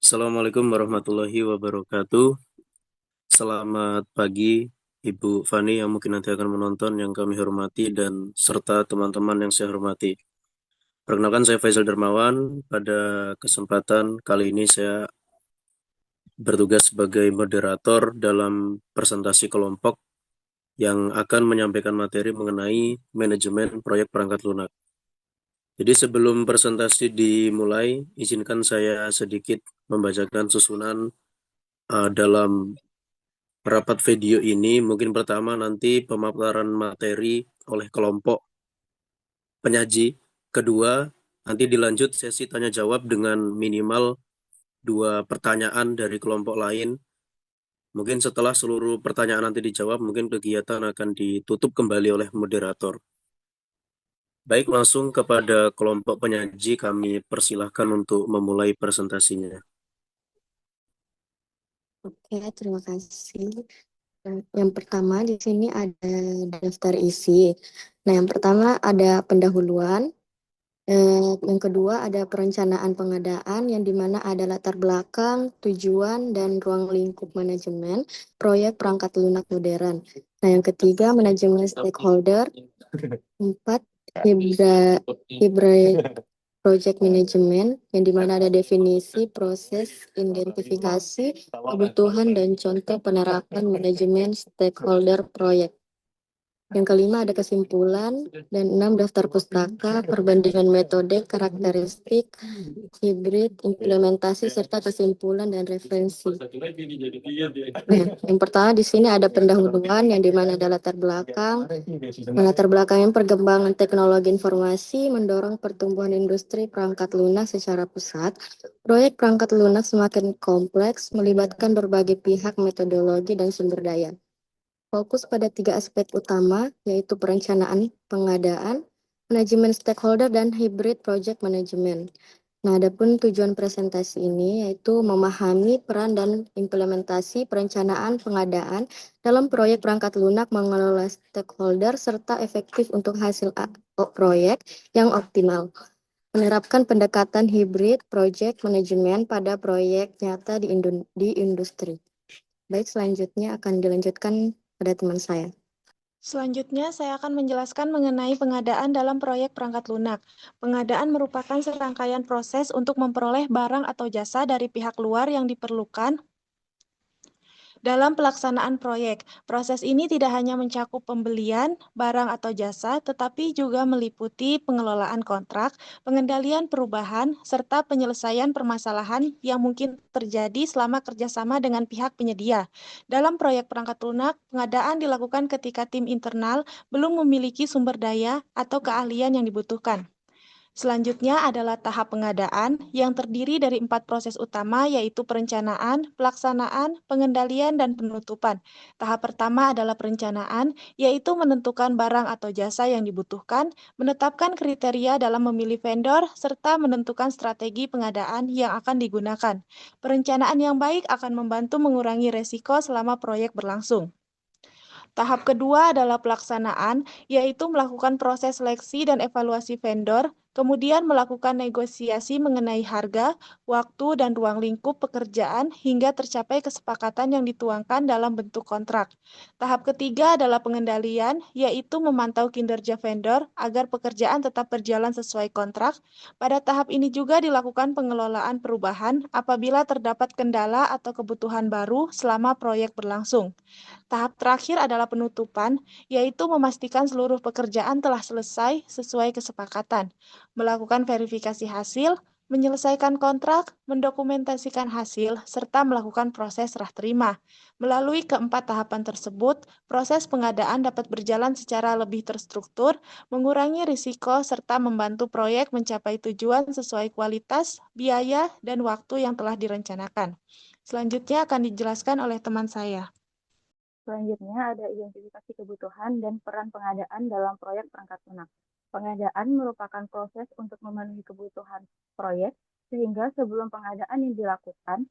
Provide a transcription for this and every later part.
Assalamualaikum warahmatullahi wabarakatuh. Selamat pagi, Ibu Fani yang mungkin nanti akan menonton, yang kami hormati, dan serta teman-teman yang saya hormati. Perkenalkan, saya Faisal Dermawan. Pada kesempatan kali ini saya bertugas sebagai moderator dalam presentasi kelompok yang akan menyampaikan materi mengenai manajemen proyek perangkat lunak. Jadi sebelum presentasi dimulai, izinkan saya sedikit membacakan susunan dalam rapat video ini. Mungkin pertama nanti pemaparan materi oleh kelompok penyaji. Kedua, nanti dilanjut sesi tanya jawab dengan minimal 2 pertanyaan dari kelompok lain. Mungkin setelah seluruh pertanyaan nanti dijawab, mungkin kegiatan akan ditutup kembali oleh moderator. Baik, langsung kepada kelompok penyaji kami persilahkan untuk memulai presentasinya. Oke, terima kasih. Yang pertama di sini ada daftar isi. Nah, yang pertama ada pendahuluan. Yang kedua ada perencanaan pengadaan yang dimana ada latar belakang, tujuan, dan ruang lingkup manajemen proyek perangkat lunak modern. Nah, yang ketiga manajemen stakeholder. Empat, hybrid project management yang dimana ada definisi, proses, identifikasi, kebutuhan, dan contoh penerapan manajemen stakeholder proyek. Yang kelima ada kesimpulan, dan enam daftar pustaka, perbandingan metode, karakteristik, hibrid, implementasi, serta kesimpulan dan referensi. Nah, yang pertama di sini ada pendahuluan yang dimana ada latar belakang. Nah, latar belakangnya perkembangan teknologi informasi mendorong pertumbuhan industri perangkat lunak secara pesat. Proyek perangkat lunak semakin kompleks, melibatkan berbagai pihak, metodologi, dan sumber daya. Fokus pada 3 aspek utama, yaitu perencanaan, pengadaan, manajemen stakeholder, dan hybrid project management. Nah, adapun tujuan presentasi ini yaitu memahami peran dan implementasi perencanaan pengadaan dalam proyek perangkat lunak, mengelola stakeholder, serta efektif untuk hasil proyek yang optimal. Menerapkan pendekatan hybrid project management pada proyek nyata di industri. Baik, selanjutnya akan dilanjutkan pada teman saya. Selanjutnya, saya akan menjelaskan mengenai pengadaan dalam proyek perangkat lunak. Pengadaan merupakan serangkaian proses untuk memperoleh barang atau jasa dari pihak luar yang diperlukan dalam pelaksanaan proyek. Proses ini tidak hanya mencakup pembelian barang atau jasa, tetapi juga meliputi pengelolaan kontrak, pengendalian perubahan, serta penyelesaian permasalahan yang mungkin terjadi selama kerjasama dengan pihak penyedia. Dalam proyek perangkat lunak, pengadaan dilakukan ketika tim internal belum memiliki sumber daya atau keahlian yang dibutuhkan. Selanjutnya adalah tahap pengadaan yang terdiri dari 4 proses utama, yaitu perencanaan, pelaksanaan, pengendalian, dan penutupan. Tahap pertama adalah perencanaan, yaitu menentukan barang atau jasa yang dibutuhkan, menetapkan kriteria dalam memilih vendor, serta menentukan strategi pengadaan yang akan digunakan. Perencanaan yang baik akan membantu mengurangi resiko selama proyek berlangsung. Tahap kedua adalah pelaksanaan, yaitu melakukan proses seleksi dan evaluasi vendor, kemudian melakukan negosiasi mengenai harga, waktu, dan ruang lingkup pekerjaan hingga tercapai kesepakatan yang dituangkan dalam bentuk kontrak. Tahap ketiga adalah pengendalian, yaitu memantau kinerja vendor agar pekerjaan tetap berjalan sesuai kontrak. Pada tahap ini juga dilakukan pengelolaan perubahan apabila terdapat kendala atau kebutuhan baru selama proyek berlangsung. Tahap terakhir adalah penutupan, yaitu memastikan seluruh pekerjaan telah selesai sesuai kesepakatan, melakukan verifikasi hasil, menyelesaikan kontrak, mendokumentasikan hasil, serta melakukan proses serah terima. Melalui keempat tahapan tersebut, proses pengadaan dapat berjalan secara lebih terstruktur, mengurangi risiko, serta membantu proyek mencapai tujuan sesuai kualitas, biaya, dan waktu yang telah direncanakan. Selanjutnya akan dijelaskan oleh teman saya. Selanjutnya ada identifikasi kebutuhan dan peran pengadaan dalam proyek perangkat lunak. Pengadaan merupakan proses untuk memenuhi kebutuhan proyek, sehingga sebelum pengadaan yang dilakukan,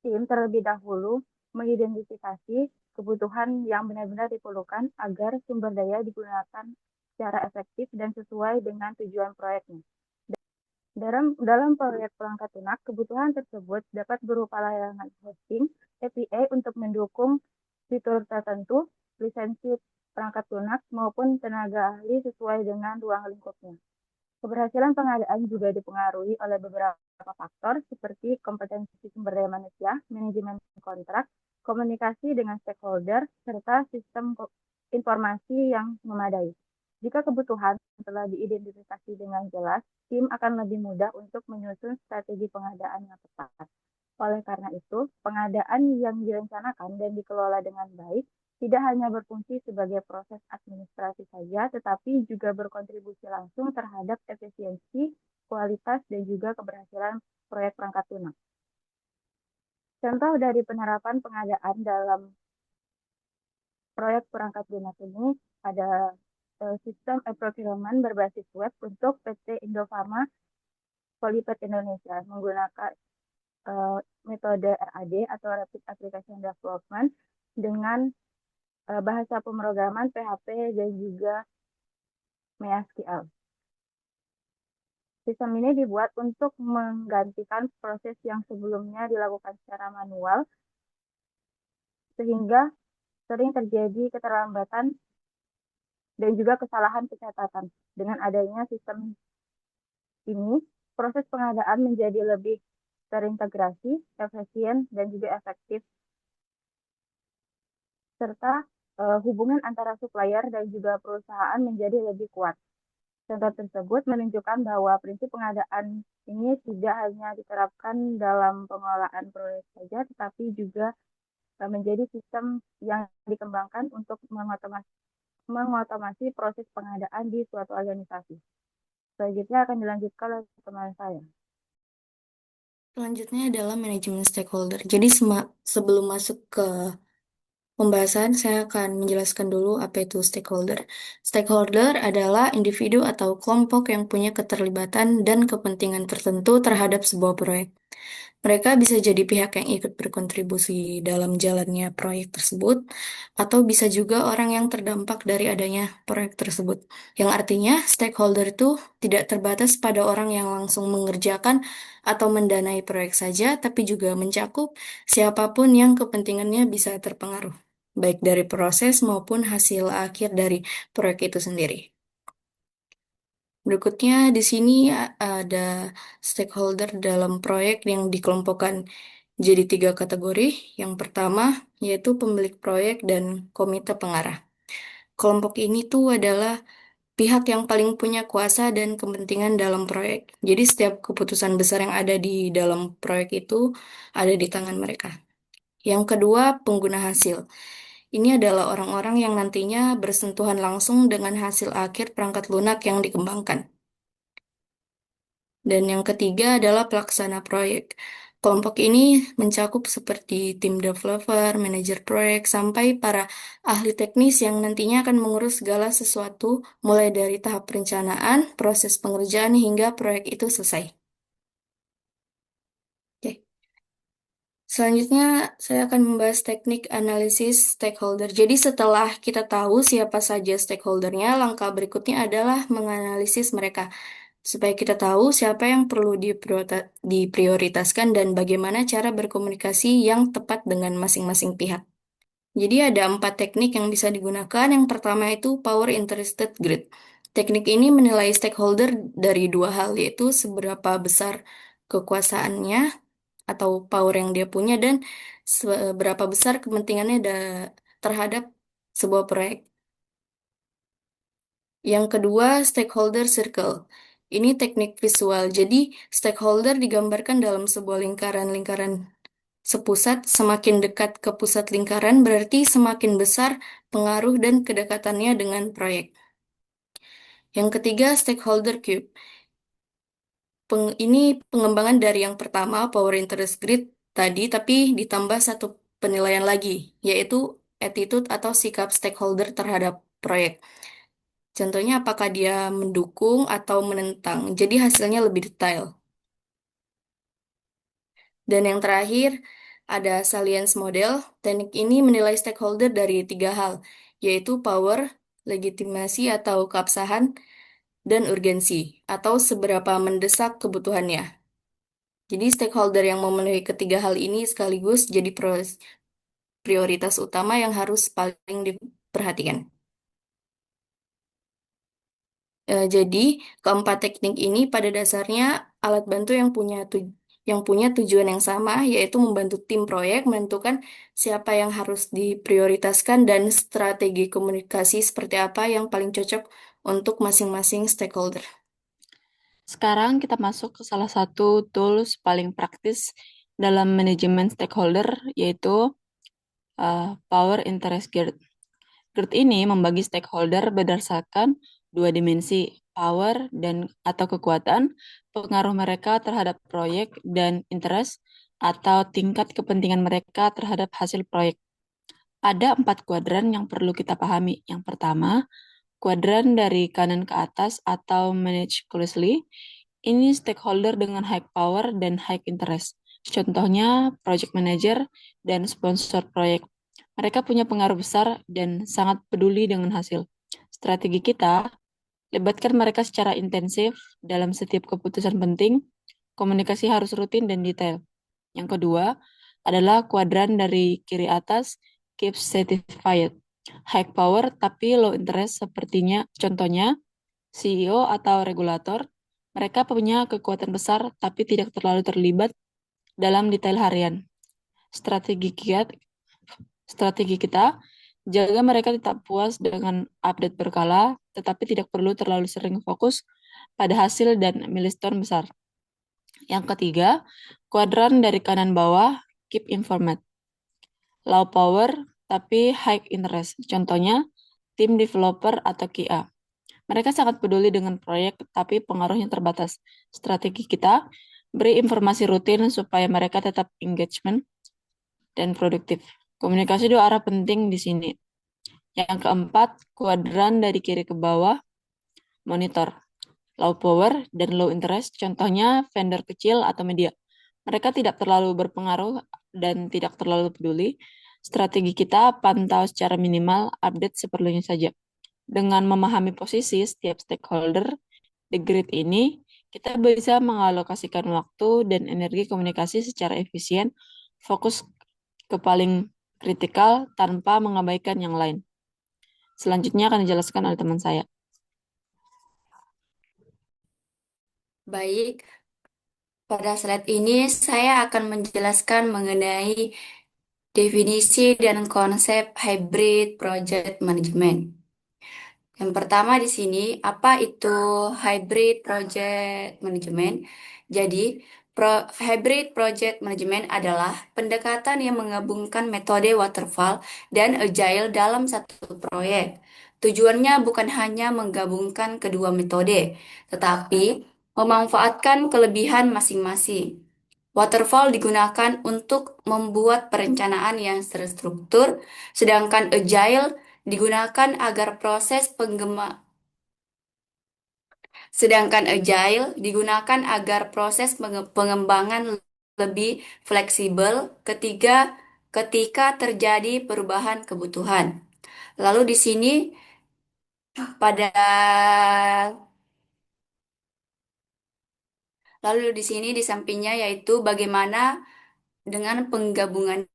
tim terlebih dahulu mengidentifikasi kebutuhan yang benar-benar diperlukan agar sumber daya digunakan secara efektif dan sesuai dengan tujuan proyeknya. Dalam proyek perangkat lunak, kebutuhan tersebut dapat berupa layanan hosting, API untuk mendukung fitur tertentu, lisensi perangkat lunak, maupun tenaga ahli sesuai dengan ruang lingkupnya. Keberhasilan pengadaan juga dipengaruhi oleh beberapa faktor seperti kompetensi sumber daya manusia, manajemen kontrak, komunikasi dengan stakeholder, serta sistem informasi yang memadai. Jika kebutuhan telah diidentifikasi dengan jelas, tim akan lebih mudah untuk menyusun strategi pengadaan yang tepat. Oleh karena itu, pengadaan yang direncanakan dan dikelola dengan baik tidak hanya berfungsi sebagai proses administrasi saja, tetapi juga berkontribusi langsung terhadap efisiensi, kualitas, dan juga keberhasilan proyek perangkat lunak. Contoh dari penerapan pengadaan dalam proyek perangkat lunak ini ada sistem e-procurement berbasis web untuk PT Indofarma Polypet Indonesia menggunakan metode RAD atau Rapid Application Development dengan bahasa pemrograman PHP dan juga MySQL. Sistem ini dibuat untuk menggantikan proses yang sebelumnya dilakukan secara manual, sehingga sering terjadi keterlambatan dan juga kesalahan pencatatan. Dengan adanya sistem ini, proses pengadaan menjadi lebih terintegrasi, efisien, dan juga efektif, serta hubungan antara supplier dan juga perusahaan menjadi lebih kuat. Contoh tersebut menunjukkan bahwa prinsip pengadaan ini tidak hanya diterapkan dalam pengelolaan proyek saja, tetapi juga menjadi sistem yang dikembangkan untuk mengotomasi proses pengadaan di suatu organisasi. Selanjutnya akan dilanjutkan oleh teman saya. Selanjutnya adalah manajemen stakeholder. Jadi sebelum masuk ke pembahasan, saya akan menjelaskan dulu apa itu stakeholder. Stakeholder adalah individu atau kelompok yang punya keterlibatan dan kepentingan tertentu terhadap sebuah proyek. Mereka bisa jadi pihak yang ikut berkontribusi dalam jalannya proyek tersebut, atau bisa juga orang yang terdampak dari adanya proyek tersebut. Yang artinya, stakeholder itu tidak terbatas pada orang yang langsung mengerjakan atau mendanai proyek saja, tapi juga mencakup siapapun yang kepentingannya bisa terpengaruh, baik dari proses maupun hasil akhir dari proyek itu sendiri. Berikutnya di sini ada stakeholder dalam proyek yang dikelompokkan jadi 3 kategori. Yang pertama yaitu pemilik proyek dan komite pengarah. Kelompok ini tuh adalah pihak yang paling punya kuasa dan kepentingan dalam proyek. Jadi setiap keputusan besar yang ada di dalam proyek itu ada di tangan mereka. Yang kedua, pengguna hasil. Ini adalah orang-orang yang nantinya bersentuhan langsung dengan hasil akhir perangkat lunak yang dikembangkan. Dan yang ketiga adalah pelaksana proyek. Kelompok ini mencakup seperti tim developer, manajer proyek, sampai para ahli teknis yang nantinya akan mengurus segala sesuatu, mulai dari tahap perencanaan, proses pengerjaan, hingga proyek itu selesai. Oke. Selanjutnya, saya akan membahas teknik analisis stakeholder. Jadi setelah kita tahu siapa saja stakeholdernya, langkah berikutnya adalah menganalisis mereka, supaya kita tahu siapa yang perlu diprioritaskan dan bagaimana cara berkomunikasi yang tepat dengan masing-masing pihak. Jadi ada 4 teknik yang bisa digunakan. Yang pertama itu Power Interested Grid. Teknik ini menilai stakeholder dari 2 hal, yaitu seberapa besar kekuasaannya atau power yang dia punya dan seberapa besar kepentingannya terhadap sebuah proyek. Yang kedua, stakeholder circle. Ini teknik visual. Jadi, stakeholder digambarkan dalam sebuah lingkaran-lingkaran sepusat. Semakin dekat ke pusat lingkaran, berarti semakin besar pengaruh dan kedekatannya dengan proyek. Yang ketiga, stakeholder cube. Ini pengembangan dari yang pertama, Power Interest Grid tadi, tapi ditambah 1 penilaian lagi, yaitu attitude atau sikap stakeholder terhadap proyek. Contohnya apakah dia mendukung atau menentang. Jadi hasilnya lebih detail. Dan yang terakhir ada salience model. Teknik ini menilai stakeholder dari 3 hal, yaitu power, legitimasi atau keabsahan, dan urgensi, atau seberapa mendesak kebutuhannya. Jadi stakeholder yang memenuhi ketiga hal ini sekaligus jadi prioritas utama yang harus paling diperhatikan. Jadi keempat teknik ini pada dasarnya alat bantu yang punya tujuan yang sama, yaitu membantu tim proyek menentukan siapa yang harus diprioritaskan dan strategi komunikasi seperti apa yang paling cocok untuk masing-masing stakeholder. Sekarang kita masuk ke salah satu tools paling praktis dalam manajemen stakeholder, yaitu Power Interest Grid. Grid ini membagi stakeholder berdasarkan dua dimensi, power dan atau kekuatan, pengaruh mereka terhadap proyek, dan interest atau tingkat kepentingan mereka terhadap hasil proyek. Ada 4 kuadran yang perlu kita pahami. Yang pertama, kuadran dari kanan ke atas atau manage closely. Ini stakeholder dengan high power dan high interest. Contohnya project manager dan sponsor proyek. Mereka punya pengaruh besar dan sangat peduli dengan hasil. Strategi kita, libatkan mereka secara intensif dalam setiap keputusan penting. Komunikasi harus rutin dan detail. Yang kedua adalah kuadran dari kiri atas, keep satisfied. High power tapi low interest sepertinya, contohnya CEO atau regulator. Mereka punya kekuatan besar tapi tidak terlalu terlibat dalam detail harian. Strategi kita, jaga mereka tetap puas dengan update berkala, tetapi tidak perlu terlalu sering fokus pada hasil dan milestone besar. Yang ketiga, kuadran dari kanan bawah, keep informed. Low power, tapi high interest. Contohnya, tim developer atau QA. Mereka sangat peduli dengan proyek, tapi pengaruhnya terbatas. Strategi kita, beri informasi rutin supaya mereka tetap engagement dan produktif. Komunikasi dua arah penting di sini. Yang keempat, kuadran dari kiri ke bawah, monitor. Low power dan low interest, contohnya vendor kecil atau media. Mereka tidak terlalu berpengaruh dan tidak terlalu peduli. Strategi kita pantau secara minimal, update seperlunya saja. Dengan memahami posisi setiap stakeholder di grid ini, kita bisa mengalokasikan waktu dan energi komunikasi secara efisien, fokus ke paling kritikal tanpa mengabaikan yang lain. Selanjutnya akan dijelaskan oleh teman saya. Baik, pada slide ini saya akan menjelaskan mengenai definisi dan konsep hybrid project management. Yang pertama di sini, apa itu hybrid project management? Jadi, hybrid project management adalah pendekatan yang menggabungkan metode waterfall dan agile dalam satu proyek. Tujuannya bukan hanya menggabungkan kedua metode, tetapi memanfaatkan kelebihan masing-masing. Waterfall digunakan untuk membuat perencanaan yang terstruktur, sedangkan agile digunakan agar pengembangan lebih fleksibel ketika terjadi perubahan kebutuhan. Lalu di sini pada lalu di sini di sampingnya yaitu bagaimana dengan penggabungan.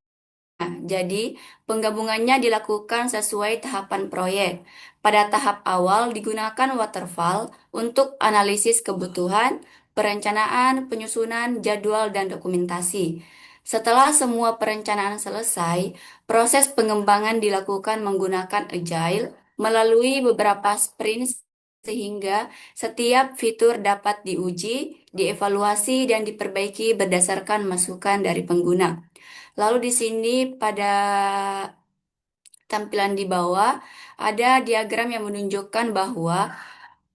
Jadi, penggabungannya dilakukan sesuai tahapan proyek. Pada tahap awal digunakan waterfall untuk analisis kebutuhan, perencanaan, penyusunan, jadwal, dan dokumentasi. Setelah semua perencanaan selesai, proses pengembangan dilakukan menggunakan agile melalui beberapa sprint sehingga setiap fitur dapat diuji, dievaluasi, dan diperbaiki berdasarkan masukan dari pengguna. Lalu di sini pada tampilan di bawah ada diagram yang menunjukkan bahwa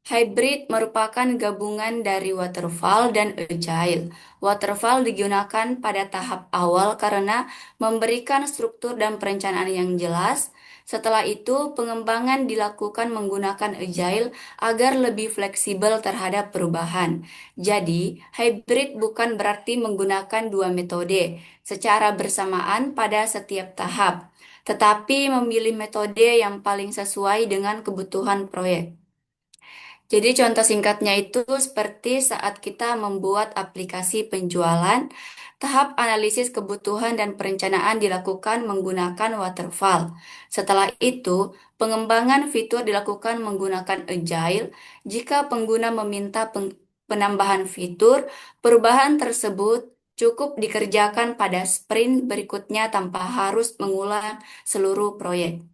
hybrid merupakan gabungan dari waterfall dan agile. Waterfall digunakan pada tahap awal karena memberikan struktur dan perencanaan yang jelas. Setelah itu, pengembangan dilakukan menggunakan agile agar lebih fleksibel terhadap perubahan. Jadi, hybrid bukan berarti menggunakan dua metode secara bersamaan pada setiap tahap, tetapi memilih metode yang paling sesuai dengan kebutuhan proyek. Jadi contoh singkatnya itu seperti saat kita membuat aplikasi penjualan, tahap analisis kebutuhan dan perencanaan dilakukan menggunakan waterfall. Setelah itu, pengembangan fitur dilakukan menggunakan agile. Jika pengguna meminta penambahan fitur, perubahan tersebut cukup dikerjakan pada sprint berikutnya tanpa harus mengulang seluruh proyek.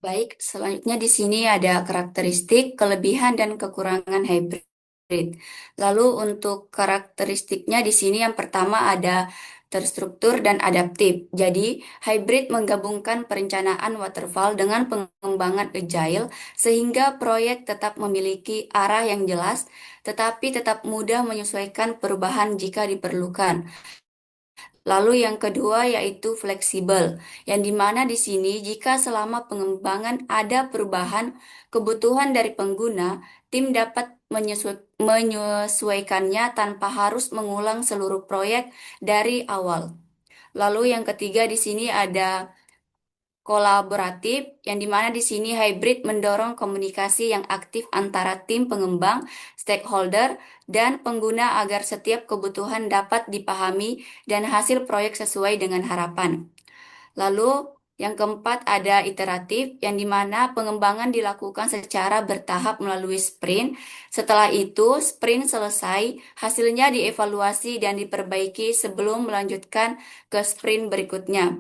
Baik, selanjutnya di sini ada karakteristik, kelebihan, dan kekurangan hybrid. Lalu untuk karakteristiknya di sini yang pertama ada terstruktur dan adaptif. Jadi, hybrid menggabungkan perencanaan waterfall dengan pengembangan agile sehingga proyek tetap memiliki arah yang jelas, tetapi tetap mudah menyesuaikan perubahan jika diperlukan. Lalu yang kedua yaitu fleksibel, yang dimana di sini jika selama pengembangan ada perubahan kebutuhan dari pengguna, tim dapat menyesuaikannya tanpa harus mengulang seluruh proyek dari awal. Lalu yang ketiga di sini ada kolaboratif, yang dimana di sini hybrid mendorong komunikasi yang aktif antara tim pengembang, stakeholder, dan pengguna agar setiap kebutuhan dapat dipahami dan hasil proyek sesuai dengan harapan. Lalu yang keempat ada iteratif, yang dimana pengembangan dilakukan secara bertahap melalui sprint. Setelah itu, sprint selesai, hasilnya dievaluasi dan diperbaiki sebelum melanjutkan ke sprint berikutnya.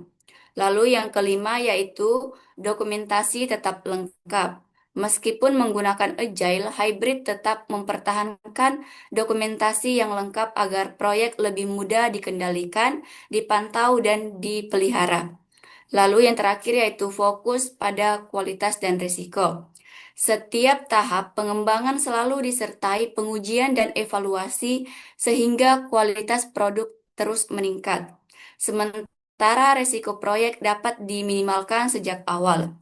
Lalu yang kelima yaitu dokumentasi tetap lengkap. Meskipun menggunakan agile, hybrid tetap mempertahankan dokumentasi yang lengkap agar proyek lebih mudah dikendalikan, dipantau, dan dipelihara. Lalu yang terakhir yaitu fokus pada kualitas dan risiko. Setiap tahap pengembangan selalu disertai pengujian dan evaluasi sehingga kualitas produk terus meningkat. Sementara risiko proyek dapat diminimalkan sejak awal.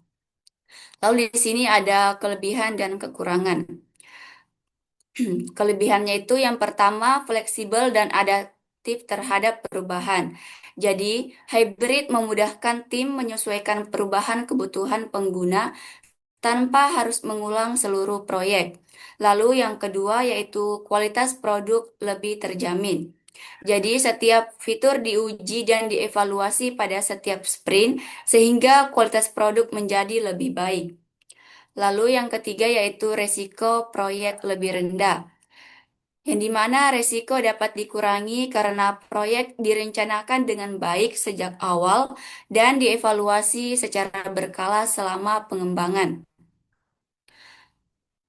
Lalu di sini ada kelebihan dan kekurangan. Kelebihannya itu yang pertama fleksibel dan adaptif terhadap perubahan. Jadi, hybrid memudahkan tim menyesuaikan perubahan kebutuhan pengguna tanpa harus mengulang seluruh proyek. Lalu yang kedua yaitu kualitas produk lebih terjamin. Jadi, setiap fitur diuji dan dievaluasi pada setiap sprint sehingga kualitas produk menjadi lebih baik. Lalu yang ketiga yaitu resiko proyek lebih rendah, yang dimana resiko dapat dikurangi karena proyek direncanakan dengan baik sejak awal dan dievaluasi secara berkala selama pengembangan.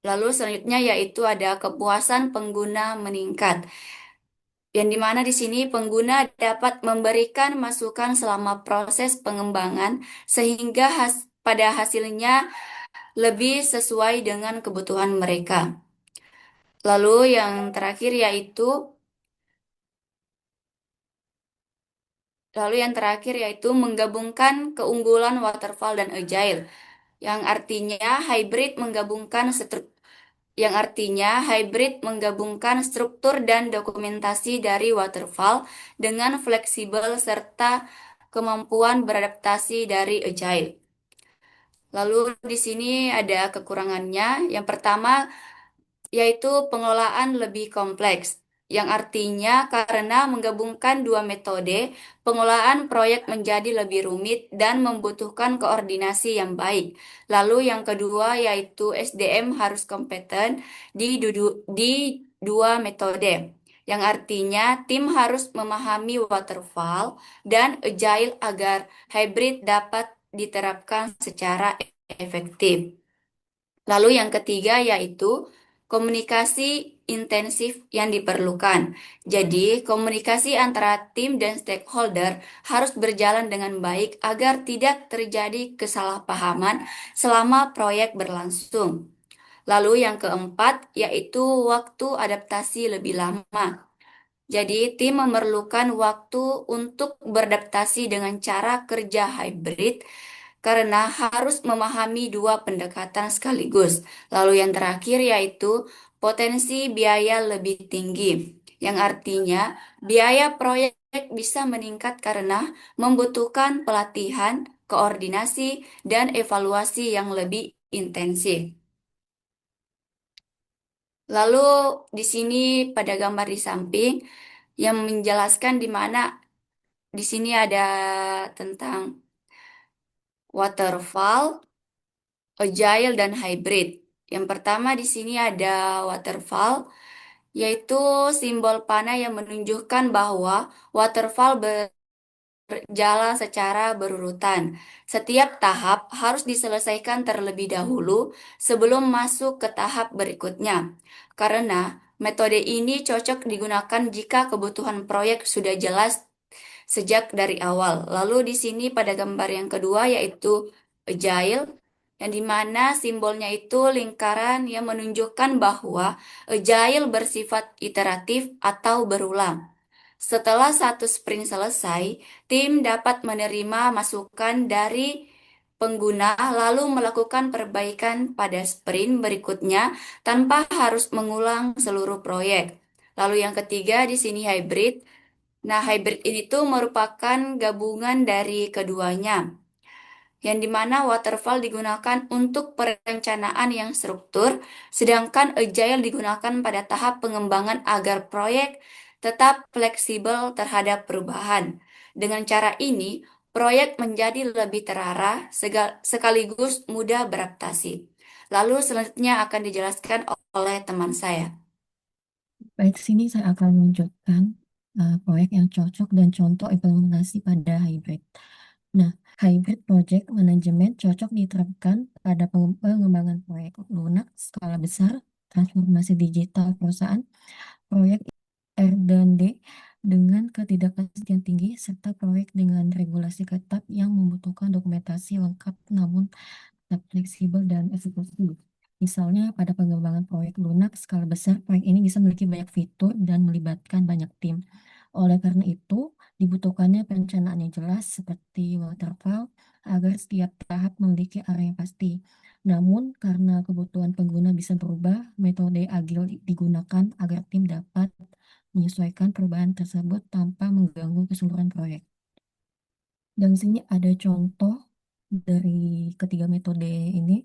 Lalu selanjutnya yaitu ada kepuasan pengguna meningkat, yang dimana di sini pengguna dapat memberikan masukan selama proses pengembangan sehingga pada hasilnya lebih sesuai dengan kebutuhan mereka. Lalu yang terakhir yaitu menggabungkan keunggulan waterfall dan agile, yang artinya hybrid menggabungkan struktur dan dokumentasi dari waterfall dengan fleksibel serta kemampuan beradaptasi dari agile. Lalu di sini ada kekurangannya. Yang pertama yaitu pengelolaan lebih kompleks, yang artinya karena menggabungkan dua metode, pengelolaan proyek menjadi lebih rumit dan membutuhkan koordinasi yang baik. Lalu yang kedua yaitu SDM harus kompeten di dua metode, yang artinya tim harus memahami waterfall dan agile agar hybrid dapat diterapkan secara efektif. Lalu yang ketiga yaitu komunikasi intensif yang diperlukan. Jadi, komunikasi antara tim dan stakeholder harus berjalan dengan baik agar tidak terjadi kesalahpahaman selama proyek berlangsung. Lalu yang keempat yaitu waktu adaptasi lebih lama. Jadi, tim memerlukan waktu untuk beradaptasi dengan cara kerja hybrid karena harus memahami dua pendekatan sekaligus. Lalu yang terakhir yaitu potensi biaya lebih tinggi, yang artinya biaya proyek bisa meningkat karena membutuhkan pelatihan, koordinasi, dan evaluasi yang lebih intensif. Lalu di sini pada gambar di samping yang menjelaskan di mana di sini ada tentang waterfall, agile, dan hybrid. Yang pertama di sini ada waterfall, yaitu simbol panah yang menunjukkan bahwa waterfall berjalan secara berurutan. Setiap tahap harus diselesaikan terlebih dahulu sebelum masuk ke tahap berikutnya. Karena metode ini cocok digunakan jika kebutuhan proyek sudah jelas sejak dari awal. Lalu di sini pada gambar yang kedua yaitu agile, yang dimana simbolnya itu lingkaran yang menunjukkan bahwa agile bersifat iteratif atau berulang. Setelah satu sprint selesai, tim dapat menerima masukan dari pengguna lalu melakukan perbaikan pada sprint berikutnya tanpa harus mengulang seluruh proyek. Lalu yang ketiga di sini hybrid. Nah, hybrid ini tuh merupakan gabungan dari keduanya, yang dimana waterfall digunakan untuk perencanaan yang struktur, sedangkan agile digunakan pada tahap pengembangan agar proyek tetap fleksibel terhadap perubahan. Dengan cara ini, proyek menjadi lebih terarah sekaligus mudah beradaptasi. Lalu selanjutnya akan dijelaskan oleh teman saya. Baik, sini saya akan menunjukkan proyek yang cocok dan contoh implementasi pada hybrid. Nah, hybrid project management cocok diterapkan pada pengembangan proyek lunak skala besar, transformasi digital perusahaan, proyek R&D dengan ketidakpastian tinggi, serta proyek dengan regulasi ketat yang membutuhkan dokumentasi lengkap namun tetap fleksibel dan eksekusi. Misalnya pada pengembangan proyek lunak skala besar, proyek ini bisa memiliki banyak fitur dan melibatkan banyak tim. Oleh karena itu, dibutuhkannya perencanaan yang jelas seperti waterfall agar setiap tahap memiliki area yang pasti. Namun, karena kebutuhan pengguna bisa berubah, metode agile digunakan agar tim dapat menyesuaikan perubahan tersebut tanpa mengganggu keseluruhan proyek. Dan sini ada contoh dari ketiga metode ini.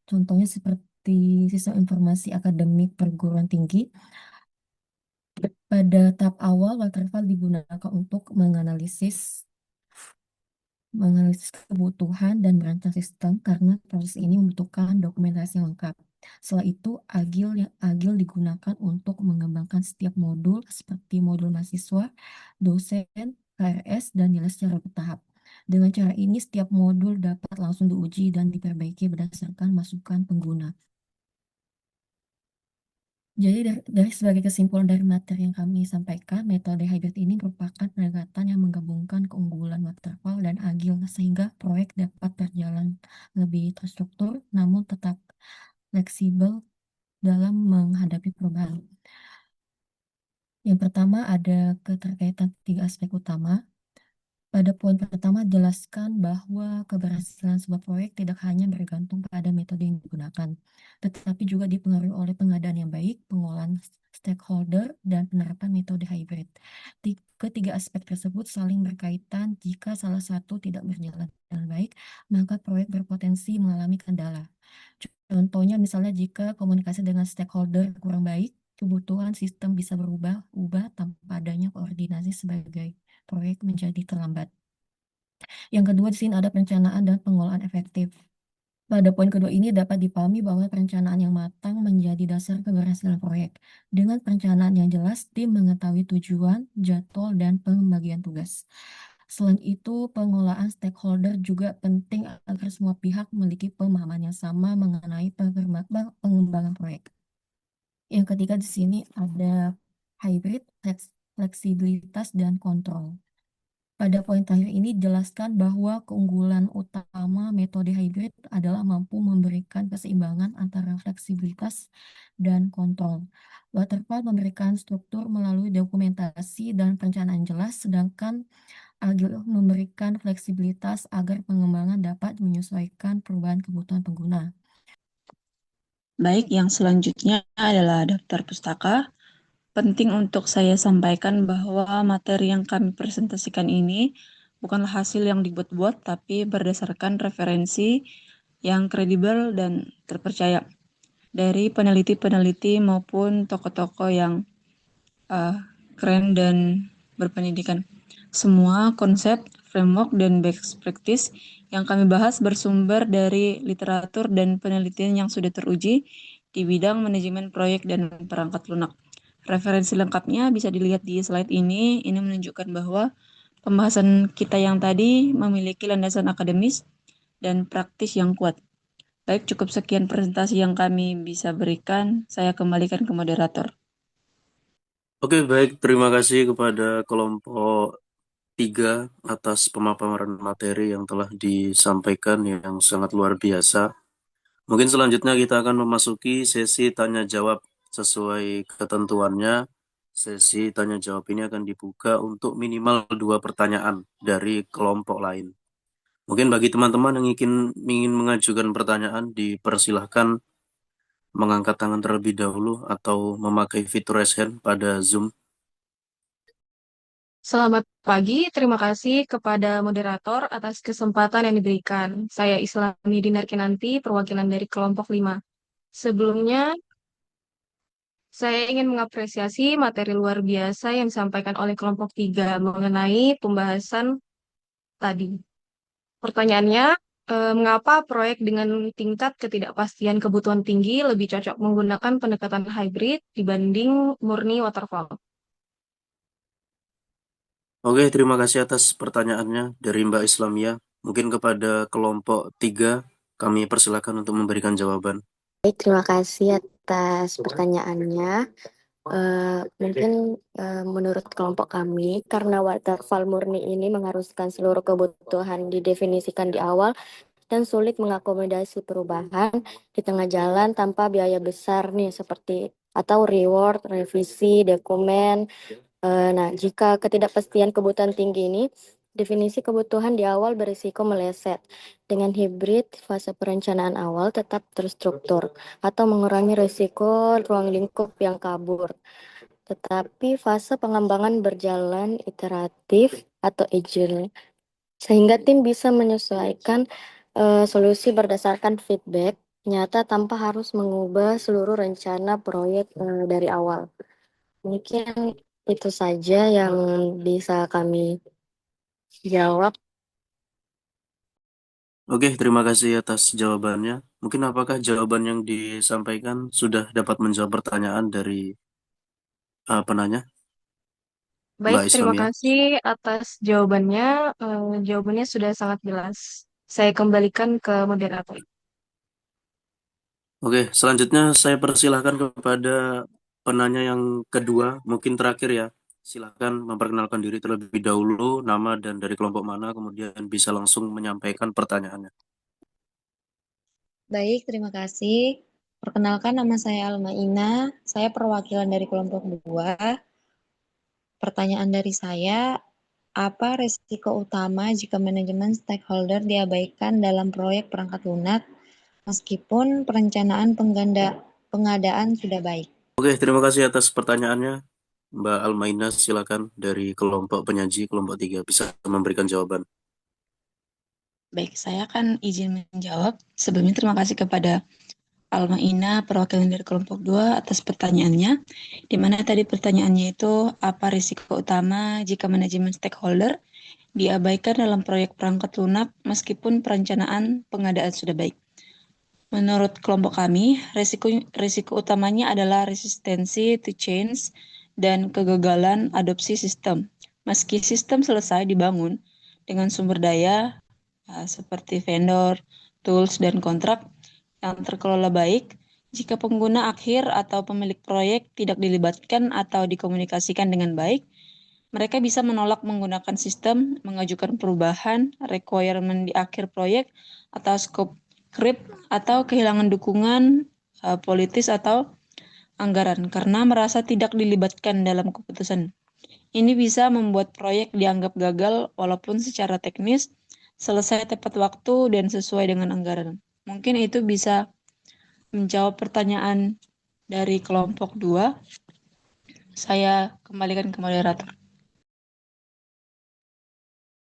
Contohnya seperti sistem informasi akademik perguruan tinggi. Pada tahap awal, waterfall digunakan untuk menganalisis kebutuhan dan merancang sistem karena proses ini membutuhkan dokumentasi yang lengkap. Setelah itu, agile digunakan untuk mengembangkan setiap modul seperti modul mahasiswa, dosen, KRS, dan nilai secara bertahap. Dengan cara ini, setiap modul dapat langsung diuji dan diperbaiki berdasarkan masukan pengguna. Jadi dari sebagai kesimpulan dari materi yang kami sampaikan, metode hybrid ini merupakan pendekatan yang menggabungkan keunggulan waterfall dan agile sehingga proyek dapat berjalan lebih terstruktur namun tetap fleksibel dalam menghadapi perubahan. Yang pertama ada keterkaitan 3 aspek utama. Pada poin pertama, jelaskan bahwa keberhasilan sebuah proyek tidak hanya bergantung pada metode yang digunakan, tetapi juga dipengaruhi oleh pengadaan yang baik, pengolahan stakeholder, dan penerapan metode hybrid. Ketiga aspek tersebut saling berkaitan. Jika salah satu tidak berjalan dengan baik, maka proyek berpotensi mengalami kendala. Contohnya misalnya jika komunikasi dengan stakeholder kurang baik, kebutuhan sistem bisa berubah tanpa adanya koordinasi sebagai proyek menjadi terlambat. Yang kedua, di sini ada perencanaan dan pengolahan efektif. Pada poin kedua ini dapat dipahami bahwa perencanaan yang matang menjadi dasar keberhasilan proyek. Dengan perencanaan yang jelas, tim mengetahui tujuan, jadwal, dan pembagian tugas. Selain itu, pengolahan stakeholder juga penting agar semua pihak memiliki pemahaman yang sama mengenai pengembangan proyek. Yang ketiga di sini ada hybrid, fleksibilitas, dan kontrol. Pada poin terakhir ini jelaskan bahwa keunggulan utama metode hybrid adalah mampu memberikan keseimbangan antara fleksibilitas dan kontrol. Waterfall memberikan struktur melalui dokumentasi dan perencanaan jelas, sedangkan agile memberikan fleksibilitas agar pengembangan dapat menyesuaikan perubahan kebutuhan pengguna. Baik, yang selanjutnya adalah daftar pustaka. Penting untuk saya sampaikan bahwa materi yang kami presentasikan ini bukanlah hasil yang dibuat-buat, tapi berdasarkan referensi yang kredibel dan terpercaya. dari peneliti-peneliti maupun tokoh-tokoh yang keren dan berpendidikan. Semua konsep, framework, dan best practice yang kami bahas bersumber dari literatur dan penelitian yang sudah teruji di bidang manajemen proyek dan perangkat lunak. Referensi lengkapnya bisa dilihat di slide ini. Ini menunjukkan bahwa pembahasan kita yang tadi memiliki landasan akademis dan praktis yang kuat. Baik, cukup sekian presentasi yang kami bisa berikan. Saya kembalikan ke moderator. Oke, baik. Terima kasih kepada kelompok 3 atas pemaparan materi yang telah disampaikan yang sangat luar biasa. Mungkin selanjutnya kita akan memasuki sesi tanya jawab sesuai ketentuannya. Sesi tanya jawab ini akan dibuka untuk minimal 2 pertanyaan dari kelompok lain. Mungkin bagi teman-teman yang ingin mengajukan pertanyaan, dipersilahkan mengangkat tangan terlebih dahulu atau memakai fitur raise hand pada Zoom. Selamat pagi, terima kasih kepada moderator atas kesempatan yang diberikan. Saya Islami Dinar Kinanti, perwakilan dari kelompok 5. Sebelumnya, saya ingin mengapresiasi materi luar biasa yang disampaikan oleh kelompok 3 mengenai pembahasan tadi. Pertanyaannya, mengapa proyek dengan tingkat ketidakpastian kebutuhan tinggi lebih cocok menggunakan pendekatan hybrid dibanding murni waterfall? Oke, terima kasih atas pertanyaannya dari Mbak Islamia. Mungkin kepada kelompok 3, kami persilakan untuk memberikan jawaban. Baik, terima kasih atas pertanyaannya. Mungkin menurut kelompok kami, karena waterfall murni ini mengharuskan seluruh kebutuhan didefinisikan di awal dan sulit mengakomodasi perubahan di tengah jalan tanpa biaya besar nih seperti atau reward, revisi, dokumen. Nah, jika ketidakpastian kebutuhan tinggi ini, definisi kebutuhan di awal berisiko meleset. Dengan hibrid, fase perencanaan awal tetap terstruktur atau mengurangi risiko ruang lingkup yang kabur. Tetapi fase pengembangan berjalan iteratif atau agile, sehingga tim bisa menyesuaikan solusi berdasarkan feedback nyata tanpa harus mengubah seluruh rencana proyek dari awal. Mungkin itu saja yang bisa kami jawab. Oke, terima kasih atas jawabannya. Mungkin apakah jawaban yang disampaikan sudah dapat menjawab pertanyaan dari penanya, Baik, Mbak terima Islamia? kasih atas jawabannya. Jawabannya sudah sangat jelas. Saya kembalikan ke moderator. Oke, selanjutnya saya persilahkan kepada penanya yang kedua, mungkin terakhir ya. Silakan memperkenalkan diri terlebih dahulu, nama dan dari kelompok mana, kemudian bisa langsung menyampaikan pertanyaannya. Baik, terima kasih. Perkenalkan, nama saya Alma Ina. Saya perwakilan dari kelompok 2. Pertanyaan dari saya, apa risiko utama jika manajemen stakeholder diabaikan dalam proyek perangkat lunak meskipun perencanaan pengadaan sudah baik? Oke, terima kasih atas pertanyaannya. Mbak Almaina, silakan dari kelompok penyaji, kelompok 3, bisa memberikan jawaban. Baik, saya akan izin menjawab. Sebelumnya terima kasih kepada Alma Ina, perwakilan dari kelompok 2 atas pertanyaannya. Di mana tadi pertanyaannya itu, apa risiko utama jika manajemen stakeholder diabaikan dalam proyek perangkat lunak meskipun perencanaan pengadaan sudah baik? Menurut kelompok kami, risiko utamanya adalah resistensi to change dan kegagalan adopsi sistem. Meski sistem selesai dibangun dengan sumber daya seperti vendor, tools, dan kontrak yang terkelola baik, jika pengguna akhir atau pemilik proyek tidak dilibatkan atau dikomunikasikan dengan baik, mereka bisa menolak menggunakan sistem, mengajukan perubahan, requirement di akhir proyek, atau scope creep, atau kehilangan dukungan politis atau anggaran karena merasa tidak dilibatkan dalam keputusan. Ini bisa membuat proyek dianggap gagal walaupun secara teknis selesai tepat waktu dan sesuai dengan anggaran. Mungkin itu bisa menjawab pertanyaan dari kelompok 2. Saya kembalikan ke moderator.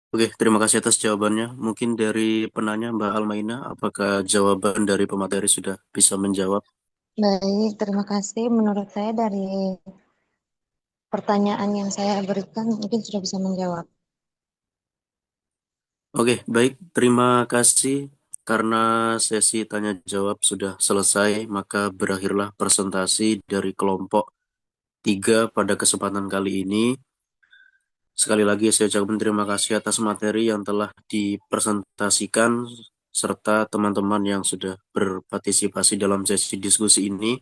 Oke, terima kasih atas jawabannya. Mungkin dari penanya Mbak Almaina, apakah jawaban dari pemateri sudah bisa menjawab? Baik, terima kasih. Menurut saya dari pertanyaan yang saya berikan mungkin sudah bisa menjawab. Oke, baik. Terima kasih. Karena sesi tanya jawab sudah selesai, maka berakhirlah presentasi dari kelompok 3 pada kesempatan kali ini. Sekali lagi saya ucapkan terima kasih atas materi yang telah dipresentasikan serta teman-teman yang sudah berpartisipasi dalam sesi diskusi ini.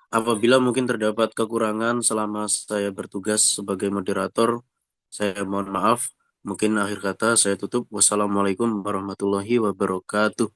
Apabila mungkin terdapat kekurangan selama saya bertugas sebagai moderator, saya mohon maaf. Mungkin akhir kata saya tutup. Wassalamualaikum warahmatullahi wabarakatuh.